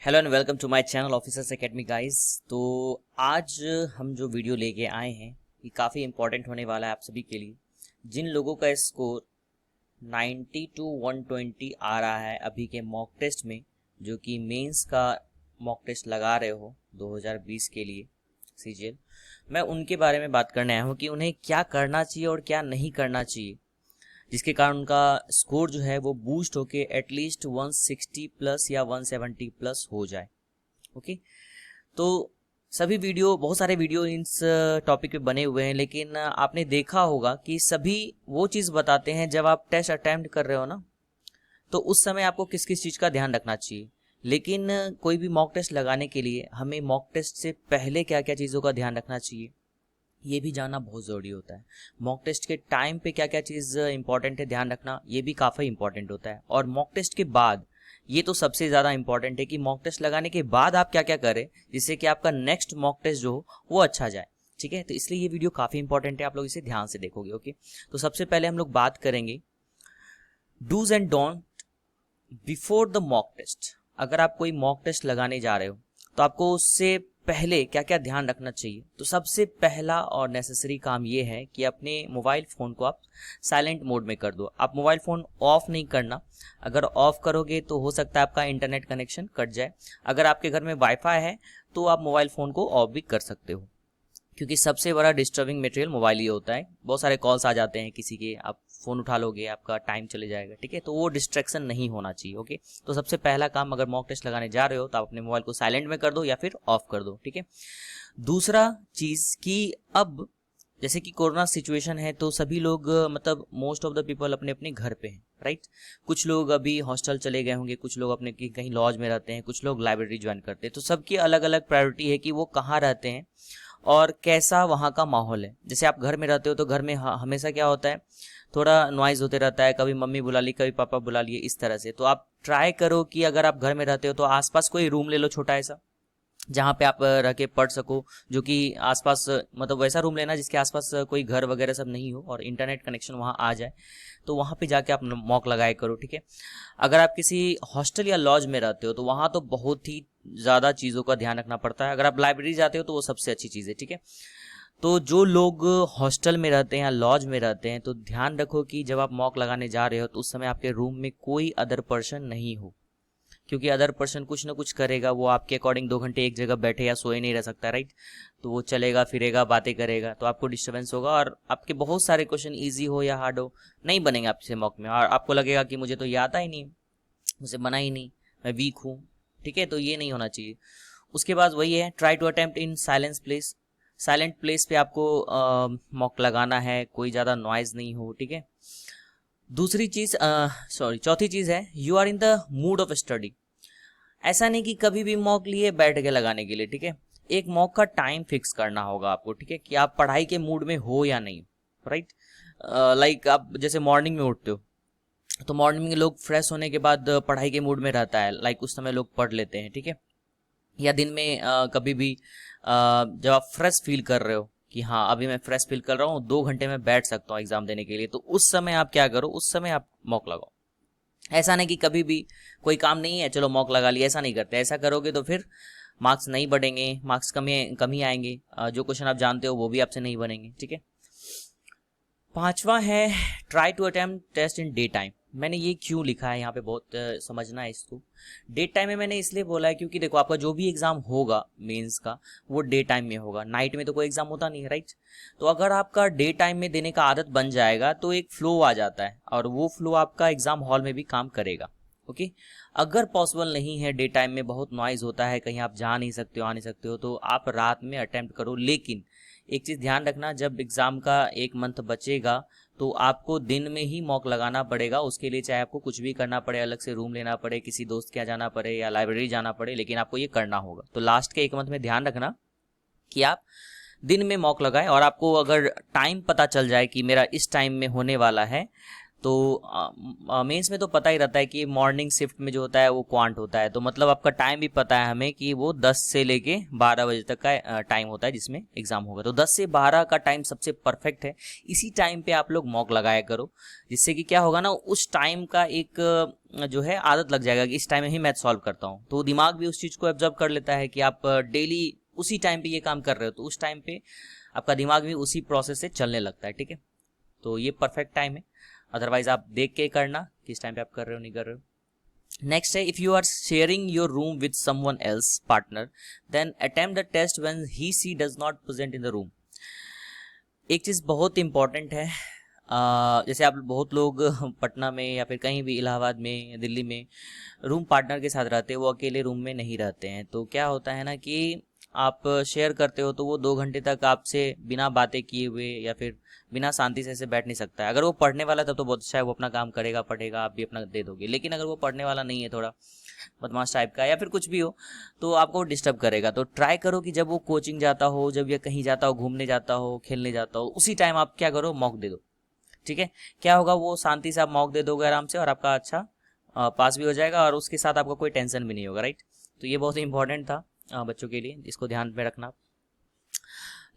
Hello and welcome to my channel officers academy guys. तो आज हम जो वीडियो लेके आए हैं ये काफ़ी इंपॉर्टेंट होने वाला है आप सभी के लिए। जिन लोगों का स्कोर 90 टू 120 आ रहा है अभी के मॉक टेस्ट में, जो कि मेंस का मॉक टेस्ट लगा रहे हो 2020 के लिए सीजीएल, मैं उनके बारे में बात करने आया हूँ कि उन्हें क्या करना चाहिए और क्या नहीं करना चाहिए, जिसके कारण उनका स्कोर जो है वो बूस्ट होके एटलीस्ट 160 प्लस या 170 प्लस हो जाए। ओके, तो सभी वीडियो, बहुत सारे वीडियो इस टॉपिक पे बने हुए हैं, लेकिन आपने देखा होगा कि सभी वो चीज़ बताते हैं जब आप टेस्ट अटेम्प्ट कर रहे हो ना, तो उस समय आपको किस किस चीज़ का ध्यान रखना चाहिए। लेकिन कोई भी मॉक टेस्ट लगाने के लिए हमें मॉक टेस्ट से पहले क्या क्या चीज़ों का ध्यान रखना चाहिए ये भी जानना बहुत ज़रूरी होता है। मॉक टेस्ट के टाइम पे क्या क्या चीज़ इंपॉर्टेंट है ध्यान रखना, ये भी काफ़ी इंपॉर्टेंट होता है। और मॉक टेस्ट के बाद ये तो सबसे ज़्यादा इंपॉर्टेंट है कि मॉक टेस्ट लगाने के बाद आप क्या क्या करें जिससे कि आपका नेक्स्ट मॉक टेस्ट जो हो वो अच्छा जाए। ठीक है, तो इसलिए ये वीडियो काफ़ी इंपॉर्टेंट है, आप लोग इसे ध्यान से देखोगे। ओके, तो सबसे पहले हम लोग बात करेंगे dos and don't before the mock test. अगर आप कोई मॉक टेस्ट लगाने जा रहे हो तो आपको उससे पहले क्या क्या ध्यान रखना चाहिए। तो सबसे पहला और नेसेसरी काम ये है कि अपने मोबाइल फ़ोन को आप साइलेंट मोड में कर दो। आप मोबाइल फ़ोन ऑफ नहीं करना, अगर ऑफ करोगे तो हो सकता है आपका इंटरनेट कनेक्शन कट जाए। अगर आपके घर में वाईफाई है तो आप मोबाइल फ़ोन को ऑफ भी कर सकते हो, क्योंकि सबसे बड़ा डिस्टर्बिंग मटेरियल मोबाइल ही होता है। बहुत सारे कॉल्स आ जाते हैं किसी के, आप फ़ोन उठा लोगे आपका टाइम चले जाएगा। ठीक है, तो वो डिस्ट्रैक्शन नहीं होना चाहिए। ओके, तो सबसे पहला काम, अगर मॉक टेस्ट लगाने जा रहे हो तो आप अपने मोबाइल को साइलेंट में कर दो या फिर ऑफ कर दो। ठीक है, दूसरा चीज़ कि अब जैसे कि कोरोना सिचुएशन है तो सभी लोग मतलब मोस्ट ऑफ द पीपल अपने अपने घर पे हैं, राइट। कुछ लोग अभी हॉस्टल चले गए होंगे, कुछ लोग अपने कहीं लॉज में रहते हैं, कुछ लोग लाइब्रेरी ज्वाइन करते हैं। तो सबकी अलग अलग प्रायोरिटी है कि वो कहाँ रहते हैं और कैसा वहाँ का माहौल है। जैसे आप घर में रहते हो तो घर में हमेशा क्या होता है, थोड़ा नॉइज़ होते रहता है, कभी मम्मी बुला ली, कभी पापा बुला लिए, इस तरह से। तो आप ट्राई करो कि अगर आप घर में रहते हो तो आसपास कोई रूम ले लो छोटा ऐसा, जहाँ पे आप रह के पढ़ सको, जो कि आसपास मतलब वैसा रूम लेना जिसके आसपास कोई घर वगैरह सब नहीं हो और इंटरनेट कनेक्शन वहाँ आ जाए, तो वहाँ पे जाके आप मॉक लगाए करो। ठीक है, अगर आप किसी हॉस्टल या लॉज में रहते हो तो वहाँ तो बहुत ही ज़्यादा चीज़ों का ध्यान रखना पड़ता है। अगर आप लाइब्रेरी जाते हो तो वो सबसे अच्छी चीज़ है। ठीक है, तो जो लोग हॉस्टल में रहते हैं या लॉज में रहते हैं तो ध्यान रखो कि जब आप मॉक लगाने जा रहे हो तो उस समय आपके रूम में कोई अदर पर्सन नहीं हो, क्योंकि अदर पर्सन कुछ ना कुछ करेगा। वो आपके अकॉर्डिंग 2 घंटे एक जगह बैठे या सोए नहीं रह सकता, राइट। तो वो चलेगा फिरेगा, बातें करेगा, तो आपको डिस्टर्बेंस होगा और आपके बहुत सारे क्वेश्चन ईजी हो या हार्ड हो नहीं बनेंगे आपसे मॉक में, और आपको लगेगा कि मुझे तो ये आता ही नहीं, मुझे बना ही नहीं, मैं वीक हूँ। ठीक है, तो ये नहीं होना चाहिए। उसके बाद वही है, try to attempt in silence place. Silent place पे आपको मॉक लगाना है, कोई ज़्यादा नॉइज़ नहीं हो। ठीक है, दूसरी चीज़ चौथी चीज़ है, you are in the mood of study. ऐसा नहीं कि कभी भी मॉक लिए बैठ के लगाने के लिए। ठीक है, एक मॉक का टाइम फिक्स करना होगा आपको। ठीक है, कि आप पढ़ाई के मूड में हो या नहीं, राइट। लाइक आप जैसे मॉर्निंग में उठते हो तो मॉर्निंग में लोग फ्रेश होने के बाद पढ़ाई के मूड में रहता है, लाइक उस समय लोग पढ़ लेते हैं। ठीक है, या दिन में कभी भी जब आप फ्रेश फील कर रहे हो कि हाँ अभी मैं फ्रेश फील कर रहा हूँ, 2 घंटे में बैठ सकता हूँ एग्जाम देने के लिए, तो उस समय आप क्या करो, उस समय आप मॉक लगाओ। ऐसा नहीं कि कभी भी कोई काम नहीं है चलो मॉक लगा लिया, ऐसा नहीं करते। ऐसा करोगे तो फिर मार्क्स नहीं बढ़ेंगे, मार्क्स कमी आएंगे, जो क्वेश्चन आप जानते हो वो भी आपसे नहीं बनेंगे। ठीक है, पांचवा है try to attempt test in day time. मैंने ये क्यों लिखा है यहाँ पे, बहुत समझना है इसको। डे टाइम में मैंने इसलिए बोला है क्योंकि देखो आपका जो भी एग्जाम होगा मेंस का वो डे टाइम में होगा, नाइट में तो कोई एग्जाम होता नहीं है, राइट। तो अगर आपका डे टाइम में देने का आदत बन जाएगा तो एक फ्लो आ जाता है और वो फ्लो आपका एग्जाम हॉल में भी काम करेगा। ओके, अगर पॉसिबल नहीं है, डे टाइम में बहुत नॉइज होता है, कहीं आप जा नहीं सकते हो, आ नहीं सकते हो, तो आप रात में अटेम्प्ट करो। लेकिन एक चीज़ ध्यान रखना, जब एग्ज़ाम का 1 मंथ बचेगा तो आपको दिन में ही मॉक लगाना पड़ेगा। उसके लिए चाहे आपको कुछ भी करना पड़े, अलग से रूम लेना पड़े, किसी दोस्त के यहाँ जाना पड़े या लाइब्रेरी जाना पड़े, लेकिन आपको ये करना होगा। तो लास्ट के 1 मंथ में ध्यान रखना कि आप दिन में मॉक लगाएं, और आपको अगर टाइम पता चल जाए कि मेरा इस टाइम में होने वाला है तो मेंस में तो पता ही रहता है कि मॉर्निंग शिफ्ट में जो होता है वो क्वांट होता है, तो मतलब आपका टाइम भी पता है हमें कि वो 10 से लेके 12 बजे तक का टाइम होता है जिसमें एग्जाम होगा। तो 10 से 12 का टाइम सबसे परफेक्ट है। इसी टाइम पे आप लोग मॉक लगाया करो, जिससे कि क्या होगा ना, उस टाइम का एक जो है आदत लग जाएगा कि इस टाइम में ही मैथ सॉल्व करता हूँ, तो दिमाग भी उस चीज़ को एब्जॉर्ब कर लेता है कि आप डेली उसी टाइम पे ये काम कर रहे हो, तो उस टाइम पे आपका दिमाग भी उसी प्रोसेस से चलने लगता है। ठीक है, तो ये परफेक्ट टाइम है। अदरवाइज आप देख के करना किस टाइम पे आप कर रहे हो नहीं कर रहे हो। नेक्स्ट है, if you are sharing your room with someone else partner, then attempt the test when he she does not present in the room. एक चीज़ बहुत इंपॉर्टेंट है, जैसे आप बहुत लोग पटना में या फिर कहीं भी इलाहाबाद में या दिल्ली में रूम पार्टनर के साथ रहते हैं, वो अकेले रूम में नहीं रहते हैं। तो क्या होता है ना कि आप शेयर करते हो तो वो 2 घंटे तक आपसे बिना बातें किए हुए या फिर बिना शांति से ऐसे बैठ नहीं सकता है। अगर वो पढ़ने वाला तब तो बहुत अच्छा है, वो अपना काम करेगा, पढ़ेगा, आप भी अपना दे दोगे। लेकिन अगर वो पढ़ने वाला नहीं है, थोड़ा बदमाश टाइप का या फिर कुछ भी हो, तो आपको डिस्टर्ब करेगा। तो ट्राई करो कि जब वो कोचिंग जाता हो, जब ये कहीं जाता हो, घूमने जाता हो, खेलने जाता हो, उसी टाइम आप क्या करो, मॉक दे दो। ठीक है, क्या होगा, वो शांति से आप मॉक दे दोगे आराम से, और आपका अच्छा पास भी हो जाएगा, और उसके साथ आपको कोई टेंशन भी नहीं होगा। राइट, तो ये बहुत इंपॉर्टेंट था बच्चों के लिए, इसको ध्यान में रखना।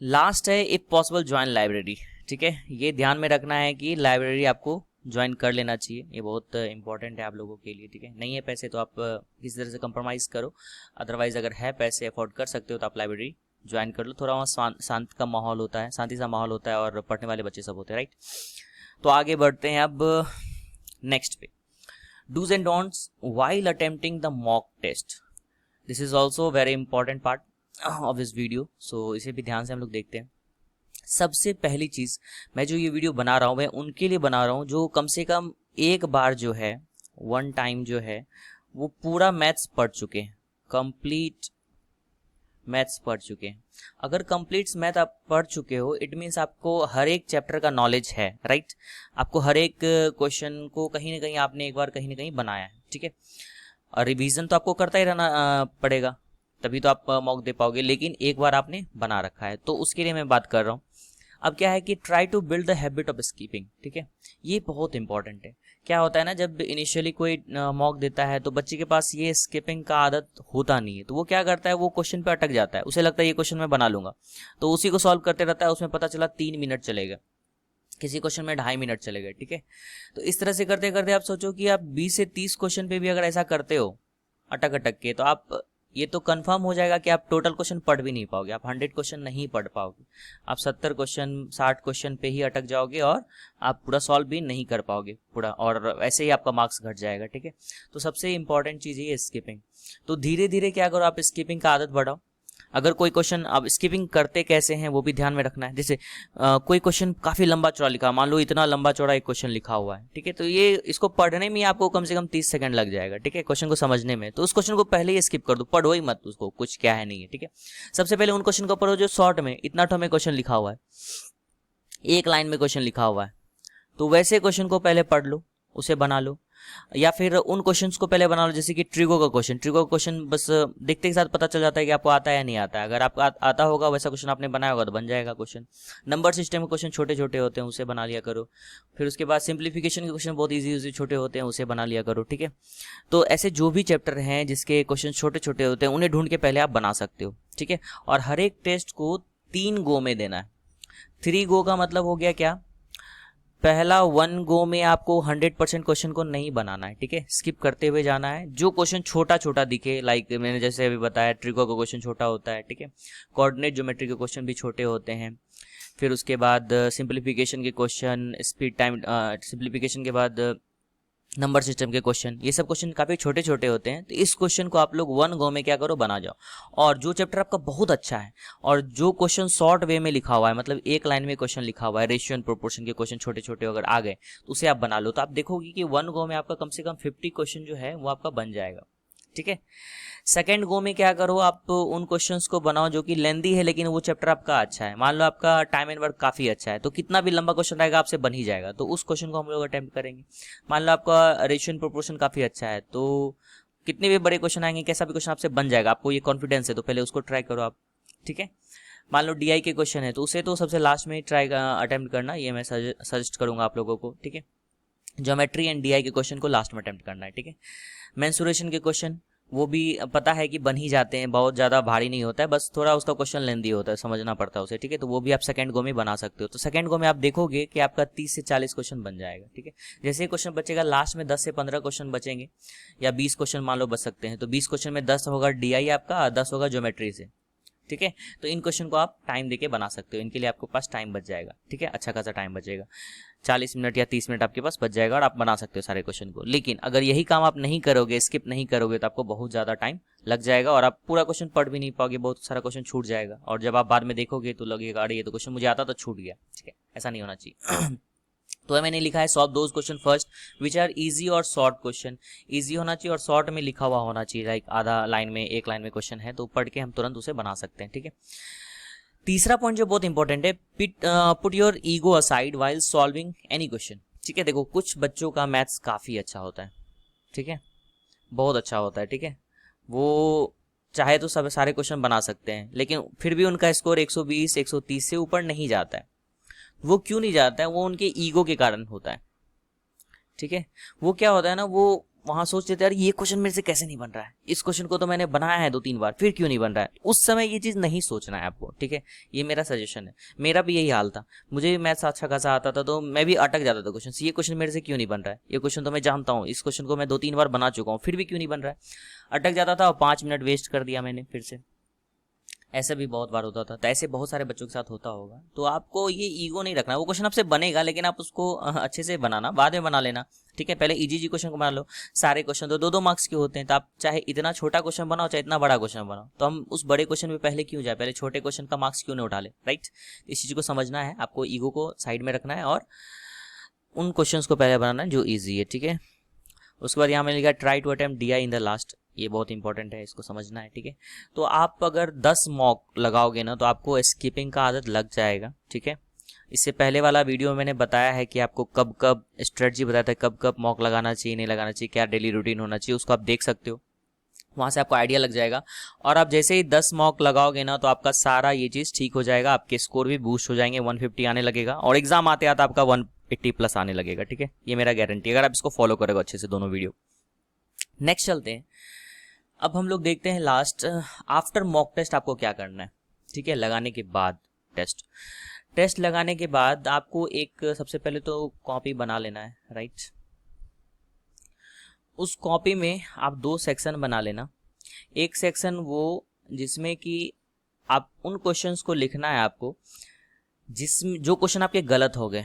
लास्ट है, इफ पॉसिबल ज्वाइन लाइब्रेरी। ठीक है, ये ध्यान में रखना है कि लाइब्रेरी आपको ज्वाइन कर लेना चाहिए, ये बहुत इंपॉर्टेंट है आप लोगों के लिए। ठीक है, नहीं है पैसे तो आप किसी तरह से कंप्रोमाइज़ करो, अदरवाइज अगर है पैसे, अफोर्ड कर सकते हो, तो आप लाइब्रेरी ज्वाइन कर लो। थोड़ा वहाँ शांत का माहौल होता है, शांति सा माहौल होता है, और पढ़ने वाले बच्चे सब होते हैं। राइट, तो आगे बढ़ते हैं अब नेक्स्ट पे, dos and don'ts while attempting the mock test. This is also very important part of this video, so इसे भी ध्यान से हम लोग देखते हैं। सबसे पहली चीज़, मैं जो ये वीडियो बना रहा हूँ, मैं उनके लिए बना रहा हूँ जो कम से कम एक बार जो है, वन टाइम जो है, वो पूरा मैथ्स पढ़ चुके हैं, कंप्लीट मैथ्स पढ़ चुके हैं। अगर कंप्लीट मैथ आप पढ़ चुके हो, इट मीन्स आपको हर एक चैप्टर का नॉलेज है। राइट, आपको हर एक क्वेश्चन को कहीं ना कहीं आपने एक बार कहीं ना कहीं बनाया है। ठीक है, और रिवीजन तो आपको करता ही रहना पड़ेगा, तभी तो आप मॉक दे पाओगे, लेकिन एक बार आपने बना रखा है, तो उसके लिए मैं बात कर रहा हूँ। अब क्या है कि try to build the habit of skipping. ठीक है, ये बहुत इंपॉर्टेंट है। क्या होता है ना, जब इनिशियली कोई मॉक देता है तो बच्चे के पास ये स्किपिंग का आदत होता नहीं है, तो वो क्या करता है, वो क्वेश्चन पे अटक जाता है, उसे लगता है ये क्वेश्चन मैं बना लूंगा, तो उसी को सॉल्व करते रहता है, उसमें पता चला 3 मिनट चलेगा, किसी क्वेश्चन में 2.5 मिनट चलेगा। ठीक है, तो इस तरह से करते करते आप सोचो कि आप 20 से 30 क्वेश्चन पे भी अगर ऐसा करते हो अटक अटक के, तो आप ये तो कंफर्म हो जाएगा कि आप टोटल क्वेश्चन पढ़ भी नहीं पाओगे, आप 100 क्वेश्चन नहीं पढ़ पाओगे, आप 70 क्वेश्चन 60 क्वेश्चन पे ही अटक जाओगे, और आप पूरा सॉल्व भी नहीं कर पाओगे पूरा, और ऐसे ही आपका मार्क्स घट जाएगा। ठीक है, तो सबसे इंपॉर्टेंट चीज़ ये स्किपिंग। तो धीरे धीरे क्या करो, आप स्किपिंग का आदत बढ़ाओ। अगर कोई क्वेश्चन, आप स्किपिंग करते कैसे हैं वो भी ध्यान में रखना है। जैसे कोई क्वेश्चन काफ़ी लंबा चौड़ा लिखा, मान लो इतना लंबा चौड़ा एक क्वेश्चन लिखा हुआ है। ठीक है, तो ये इसको पढ़ने में आपको कम से कम 30 सेकंड लग जाएगा। ठीक है, क्वेश्चन को समझने में, तो उस क्वेश्चन को पहले ही स्किप कर दो, पढ़ो ही मत उसको, कुछ क्या है नहीं है। ठीक है, सबसे पहले उन क्वेश्चन को पढ़ो जो शॉर्ट में, इतना ठो में क्वेश्चन लिखा हुआ है, एक लाइन में क्वेश्चन लिखा हुआ है, तो वैसे क्वेश्चन को पहले पढ़ लो, उसे बना लो, या फिर उन क्वेश्चंस को पहले बना लो। जैसे कि ट्रिगो का क्वेश्चन बस देखते के साथ पता चल जाता है कि आपको आता है या नहीं आता है। अगर आपको आता होगा, वैसा क्वेश्चन आपने बनाया होगा, तो बन जाएगा क्वेश्चन। नंबर सिस्टम के क्वेश्चन छोटे छोटे होते हैं, उसे बना लिया करो। फिर उसके बाद सिंप्लीफिकेशन के क्वेश्चन बहुत ईजी छोटे होते हैं, उसे बना लिया करो। ठीक है, तो ऐसे जो भी चैप्टर हैं जिसके क्वेश्चन छोटे छोटे होते हैं, उन्हें ढूंढ के पहले आप बना सकते हो। ठीक है, और हर एक टेस्ट को 3 गो में देना है। 3 गो का मतलब हो गया क्या, पहला 1 गो में आपको 100% क्वेश्चन को नहीं बनाना है। ठीक है, स्किप करते हुए जाना है। जो क्वेश्चन छोटा छोटा दिखे, लाइक मैंने जैसे अभी बताया, ट्रिगो का क्वेश्चन छोटा होता है। ठीक है, कोऑर्डिनेट ज्योमेट्री के क्वेश्चन भी छोटे होते हैं। फिर उसके बाद सिंप्लीफिकेशन के क्वेश्चन, स्पीड टाइम, सिंप्लीफिकेशन के बाद नंबर सिस्टम के क्वेश्चन, ये सब क्वेश्चन काफ़ी छोटे छोटे होते हैं। तो इस क्वेश्चन को आप लोग 1 गो में क्या करो, बना जाओ। और जो चैप्टर आपका बहुत अच्छा है और जो क्वेश्चन शॉर्ट वे में लिखा हुआ है, मतलब एक लाइन में क्वेश्चन लिखा हुआ है, रेशियो एंड प्रोपोर्शन के क्वेश्चन छोटे छोटे अगर आ गए, तो उसे आप बना लो। तो आप देखोगे कि 1 गो में आपका कम से कम 50 क्वेश्चन जो है वो आपका बन जाएगा। ठीक है, सेकंड गो में क्या करो, आप उन क्वेश्चंस को बनाओ जो कि लेंदी है, लेकिन वो चैप्टर आपका अच्छा है। मान लो आपका टाइम एंड वर्क काफ़ी अच्छा है, तो कितना भी लंबा क्वेश्चन रहेगा आपसे बन ही जाएगा, तो उस क्वेश्चन को हम लोग अटेम्प्ट करेंगे। मान लो आपका रेशियो एंड प्रोपोर्शन काफ़ी अच्छा है, तो कितने भी बड़े क्वेश्चन आएंगे, कैसा भी क्वेश्चन आपसे बन जाएगा, आपको ये कॉन्फिडेंस है, तो पहले उसको ट्राई करो आप। ठीक है, मान लो DI के क्वेश्चन है, तो उसे तो सबसे लास्ट में ही ट्राई अटेम्प्ट करना, ये मैं सजेस्ट करूँगा आप लोगों को। ठीक है, ज्योमेट्री एंड डीआई के क्वेश्चन को लास्ट में अटेम्प्ट करना है, ठीक है। मेंसुरेशन के क्वेश्चन वो भी पता है कि बन ही जाते हैं, बहुत ज़्यादा भारी नहीं होता है, बस थोड़ा उसका क्वेश्चन लेंदी होता है, समझना पड़ता है उसे, ठीक है। तो वो भी आप सेकंड गो में बना सकते हो। तो सेकंड गो में आप देखोगे कि आपका 30 से 40 क्वेश्चन बन जाएगा, ठीक है। जैसे ही क्वेश्चन बचेगा लास्ट में 10 से 15 क्वेश्चन बचेंगे, या 20 क्वेश्चन मान लो बच सकते हैं। तो 20 क्वेश्चन में 10 होगा डीआई आपका, 10 होगा ज्योमेट्री से, ठीक है। तो इन क्वेश्चन को आप टाइम देके बना सकते हो, इनके लिए आपके पास टाइम बच जाएगा, ठीक है। अच्छा खासा टाइम बचेगा, 40 मिनट या 30 मिनट आपके पास बच जाएगा और आप बना सकते हो सारे क्वेश्चन को। लेकिन अगर यही काम आप नहीं करोगे, स्किप नहीं करोगे, तो आपको बहुत ज़्यादा टाइम लग जाएगा और आप पूरा क्वेश्चन पढ़ भी नहीं पाओगे, बहुत सारा क्वेश्चन छूट जाएगा। और जब आप बाद में देखोगे तो लगेगा अरे ये तो क्वेश्चन मुझे आता तो छूट गया, ठीक है। ऐसा नहीं होना चाहिए। तो मैंने लिखा है solve those question first which are easy और शॉर्ट क्वेश्चन। इजी होना चाहिए और शॉर्ट में लिखा हुआ होना चाहिए, लाइक आधा लाइन में, एक लाइन में क्वेश्चन है तो पढ़ के हम तुरंत उसे बना सकते हैं, ठीक है। तीसरा पॉइंट जो बहुत इंपॉर्टेंट है, put your ego aside while solving any question, ठीक है। देखो कुछ बच्चों का मैथ्स काफ़ी अच्छा होता है, ठीक है, बहुत अच्छा होता है, ठीक है। वो चाहे तो सब सारे क्वेश्चन बना सकते हैं, लेकिन फिर भी उनका स्कोर 120 130 से ऊपर नहीं जाता है। वो क्यों नहीं जाता है? वो उनके ईगो के कारण होता है, ठीक है। वो क्या होता है ना, वो वहां सोच लेते हैं यार ये क्वेश्चन मेरे से कैसे नहीं बन रहा है, इस क्वेश्चन को तो मैंने बनाया है 2-3 बार, फिर क्यों नहीं बन रहा है। उस समय ये चीज़ नहीं सोचना है आपको, ठीक है। ये मेरा सजेशन है, मेरा भी यही हाल था। मुझे भी मैथ्स अच्छा खासा आता था तो मैं भी अटक जाता था क्वेश्चन, ये क्वेश्चन मेरे से क्यों नहीं बन रहा है, ये क्वेश्चन तो मैं जानता हूँ, इस क्वेश्चन को मैं 2-3 बार बना चुका हूँ, फिर भी क्यों नहीं बन रहा है। अटक जाता था और 5 मिनट वेस्ट कर दिया मैंने फिर से। ऐसा भी बहुत बार होता था, तो ऐसे बहुत सारे बच्चों के साथ होता होगा। तो आपको ये ईगो नहीं रखना, वो क्वेश्चन आपसे बनेगा लेकिन आप उसको अच्छे से बनाना, बाद में बना लेना, ठीक है। पहले इजी क्वेश्चन को बना लो। सारे क्वेश्चन तो 2-2 मार्क्स के होते हैं, तो आप चाहे इतना छोटा क्वेश्चन बनाओ चाहे इतना बड़ा क्वेश्चन बनाओ, तो हम उस बड़े क्वेश्चन में पहले क्यों जाए, पहले छोटे क्वेश्चन का मार्क्स क्यों नहीं उठा ले, राइट। इस चीज़ को समझना है, आपको ईगो को साइड में रखना है और उन क्वेश्चन को पहले बनाना है जो ईजी है, ठीक है। उसके बाद यहाँ मैंने लिखा try to attempt DI in the last, ये बहुत इंपॉर्टेंट है, इसको समझना है, ठीक है। तो आप अगर 10 मॉक लगाओगे ना तो आपको स्किपिंग का आदत लग जाएगा, ठीक है। इससे पहले वाला वीडियो में मैंने बताया है कि आपको कब कब स्ट्रेटजी बताया था, कब कब मॉक लगाना चाहिए नहीं लगाना चाहिए, क्या डेली रूटीन होना चाहिए, उसको आप देख सकते हो, वहाँ से आपको आइडिया लग जाएगा। और आप जैसे ही 10 मॉक लगाओगे ना तो आपका सारा ये चीज़ ठीक हो जाएगा, आपके स्कोर भी बूस्ट हो जाएंगे, 150 आने लगेगा और एग्जाम आते आते आपका 180 प्लस आने लगेगा, ठीक है। ये मेरा गारंटी, अगर आप इसको फॉलो करोगे अच्छे से दोनों वीडियो। नेक्स्ट चलते हैं, अब हम लोग देखते हैं लास्ट आफ्टर मॉक टेस्ट आपको क्या करना है, ठीक है। लगाने के बाद टेस्ट लगाने के बाद आपको एक सबसे पहले तो कॉपी बना लेना है, राइट। उस कॉपी में आप 2 सेक्शन बना लेना। एक सेक्शन वो जिसमें कि आप उन क्वेश्चंस को लिखना है आपको जिसमें जो क्वेश्चन आपके गलत हो गए,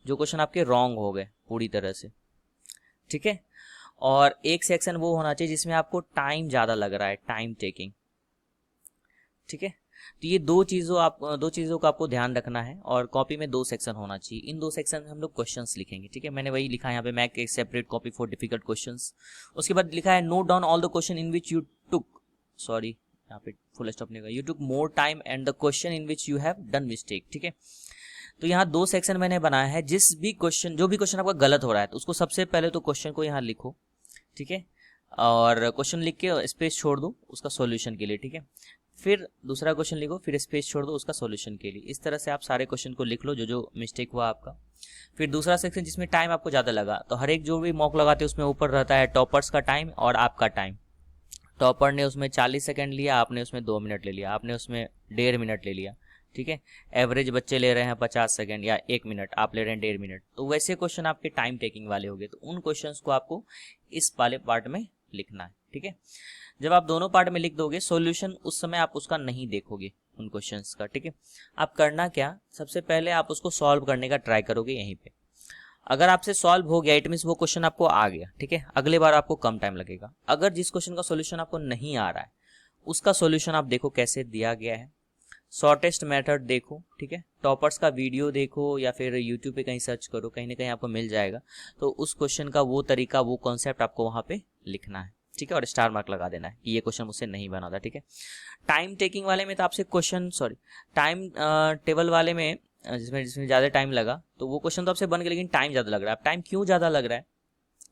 जो क्वेश्चन आपके रॉन्ग हो गए पूरी तरह से, ठीक है। और एक सेक्शन वो होना चाहिए जिसमें आपको टाइम ज़्यादा लग रहा है, टाइम टेकिंग, ठीक है। तो ये दो चीज़ों का आपको ध्यान रखना है और कॉपी में 2 सेक्शन होना चाहिए। इन 2 सेक्शन में हम लोग क्वेश्चंस लिखेंगे, ठीक है। मैंने वही लिखा है यहाँ पे, मैक एक separate copy for difficult questions. उसके बाद लिखा है note down all the question in which you took, sorry यहाँ पे फुल स्टॉप नहीं होगा, you took more time and the question in which you have done mistake, ठीक है। तो यहाँ 2 सेक्शन मैंने बनाया है, जो भी क्वेश्चन आपका गलत हो रहा है तो उसको सबसे पहले तो क्वेश्चन को यहाँ लिखो, ठीक है। और क्वेश्चन लिख के स्पेस छोड़ दो उसका सॉल्यूशन के लिए, ठीक है। फिर दूसरा क्वेश्चन लिखो, फिर स्पेस छोड़ दो उसका सॉल्यूशन के लिए। इस तरह से आप सारे क्वेश्चन को लिख लो जो जो मिस्टेक हुआ आपका। फिर दूसरा सेक्शन जिसमें टाइम आपको ज़्यादा लगा, तो हर एक जो भी मॉक लगाते हैं उसमें ऊपर रहता है टॉपर्स का टाइम और आपका टाइम। टॉपर ने उसमें 40 सेकंड लिया, आपने उसमें 2 मिनट ले लिया, आपने उसमें 1.5 मिनट ले लिया, ठीक है। एवरेज बच्चे ले रहे हैं 50 सेकंड या 1 मिनट, आप ले रहे हैं 1.5 मिनट। तो वैसे क्वेश्चन आपके टाइम टेकिंग वाले हो गए, तो उन क्वेश्चंस को आपको इस वाले पार्ट में लिखना है, ठीक है। जब आप दोनों पार्ट में लिख दोगे सॉल्यूशन उस समय आप उसका नहीं देखोगे उन क्वेश्चंस का, ठीक है। आप करना क्या, सबसे पहले आप उसको सॉल्व करने का ट्राई करोगे यहीं पे। अगर आपसे सॉल्व हो गया इट मीन्स वो क्वेश्चन आपको आ गया, ठीक है। अगले बार आपको कम टाइम लगेगा। अगर जिस क्वेश्चन का सॉल्यूशन आपको नहीं आ रहा है उसका सॉल्यूशन आप देखो कैसे दिया गया है, शॉर्टेस्ट मेथड देखो, ठीक है। टॉपर्स का वीडियो देखो या फिर यूट्यूब पे कहीं सर्च करो, कहीं ना कहीं आपको मिल जाएगा। तो उस क्वेश्चन का वो तरीका, वो कॉन्सेप्ट आपको वहाँ पे लिखना है, ठीक है। और स्टार मार्क लगा देना है कि ये क्वेश्चन मुझसे नहीं बना था, ठीक है। टाइम टेकिंग वाले में तो आपसे क्वेश्चन, टाइम टेबल वाले में जिसमें ज़्यादा टाइम लगा तो वो क्वेश्चन तो आपसे बन गया, लेकिन टाइम ज़्यादा लग रहा है। अब टाइम क्यों ज़्यादा लग रहा है,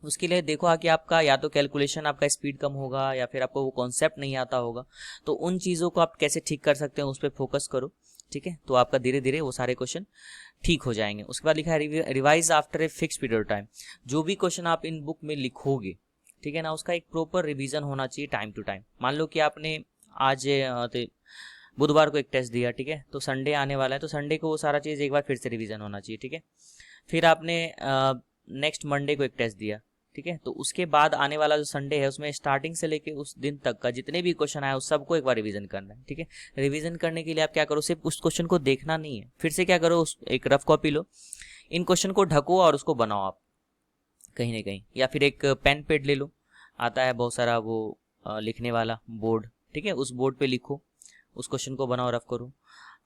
उसके लिए देखो कि आपका या तो कैलकुलेशन आपका स्पीड कम होगा या फिर आपको वो कॉन्सेप्ट नहीं आता होगा, तो उन चीज़ों को आप कैसे ठीक कर सकते हैं उस पर फोकस करो, ठीक है। तो आपका धीरे धीरे वो सारे क्वेश्चन ठीक हो जाएंगे। उसके बाद लिखा है revise after a fix period of time. जो भी क्वेश्चन आप इन बुक में लिखोगे, ठीक है ना, उसका एक प्रॉपर रिवीजन होना चाहिए टाइम टू टाइम। मान लो कि आपने आज बुधवार को एक टेस्ट दिया, ठीक है, तो संडे आने वाला है, तो संडे को वो सारा चीज़ एक बार फिर से रिवीजन होना चाहिए, ठीक है। फिर आपने नेक्स्ट मंडे को एक टेस्ट दिया, ठीक है, तो उसके बाद आने वाला जो संडे है उसमें स्टार्टिंग से लेके उस दिन तक का जितने भी क्वेश्चन आए उस सबको एक बार रिवीजन करना है, ठीक है। रिवीजन करने के लिए आप क्या करो, सिर्फ उस क्वेश्चन को देखना नहीं है, फिर से क्या करो, एक रफ कॉपी लो, इन क्वेश्चन को ढको और उसको बनाओ आप कहीं ना कहीं, या फिर एक पेन पेड ले लो, आता है बहुत सारा वो लिखने वाला बोर्ड, ठीक है, उस बोर्ड पे लिखो, उस क्वेश्चन को बनाओ, रफ करो।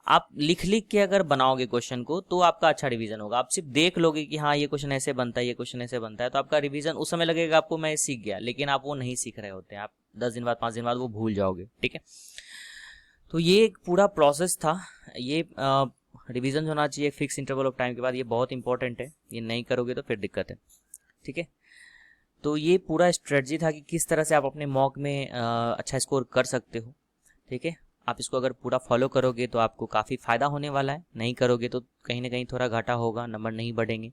आप लिख लिख के अगर बनाओगे क्वेश्चन को तो आपका अच्छा रिवीजन होगा। आप सिर्फ देख लोगे कि हाँ ये क्वेश्चन ऐसे बनता है, ये क्वेश्चन ऐसे बनता है, तो आपका रिवीजन उस समय लगेगा आपको मैं सीख गया, लेकिन आप वो नहीं सीख रहे होते हैं, आप 10 दिन बाद 5 दिन बाद वो भूल जाओगे, ठीक है। तो ये एक पूरा प्रोसेस था, ये रिवीजन होना चाहिए फिक्स इंटरवल ऑफ टाइम के बाद, ये बहुत इंपॉर्टेंट है, ये नहीं करोगे तो फिर दिक्कत है, ठीक है। तो ये पूरा स्ट्रेटजी था कि किस तरह से आप अपने मॉक में अच्छा स्कोर कर सकते हो, ठीक है। आप इसको अगर पूरा फॉलो करोगे तो आपको काफ़ी फ़ायदा होने वाला है, नहीं करोगे तो कहीं ना कहीं थोड़ा घाटा होगा, नंबर नहीं बढ़ेंगे।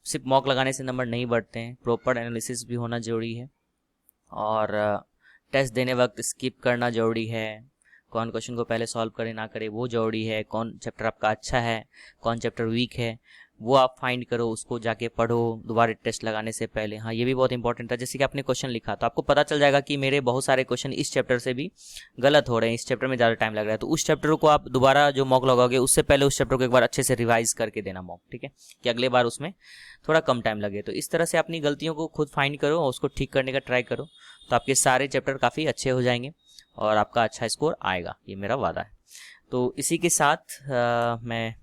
सिर्फ मॉक लगाने से नंबर नहीं बढ़ते हैं, प्रॉपर एनालिसिस भी होना ज़रूरी है, और टेस्ट देने वक्त स्किप करना ज़रूरी है, कौन क्वेश्चन को पहले सॉल्व करे ना करे वो ज़रूरी है, कौन चैप्टर आपका अच्छा है, कौन चैप्टर वीक है, वो आप फाइंड करो, उसको जाके पढ़ो दोबारा टेस्ट लगाने से पहले। हाँ, ये भी बहुत इंपॉर्टेंट था, जैसे कि आपने क्वेश्चन लिखा तो आपको पता चल जाएगा कि मेरे बहुत सारे क्वेश्चन इस चैप्टर से भी गलत हो रहे हैं, इस चैप्टर में ज़्यादा टाइम लग रहा है, तो उस चैप्टर को आप दोबारा जो मॉक लगाओगे उससे पहले उस चैप्टर को एक बार अच्छे से रिवाइज करके देना मॉक, ठीक है, कि अगले बार उसमें थोड़ा कम टाइम लगे। तो इस तरह से अपनी गलतियों को खुद फाइंड करो और उसको ठीक करने का ट्राई करो, तो आपके सारे चैप्टर काफ़ी अच्छे हो जाएंगे और आपका अच्छा स्कोर आएगा, ये मेरा वादा है। तो इसी के साथ मैं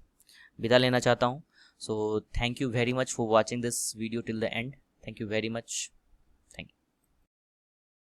विदा लेना चाहता हूँ। So thank you very much for watching this video till the end. Thank you very much.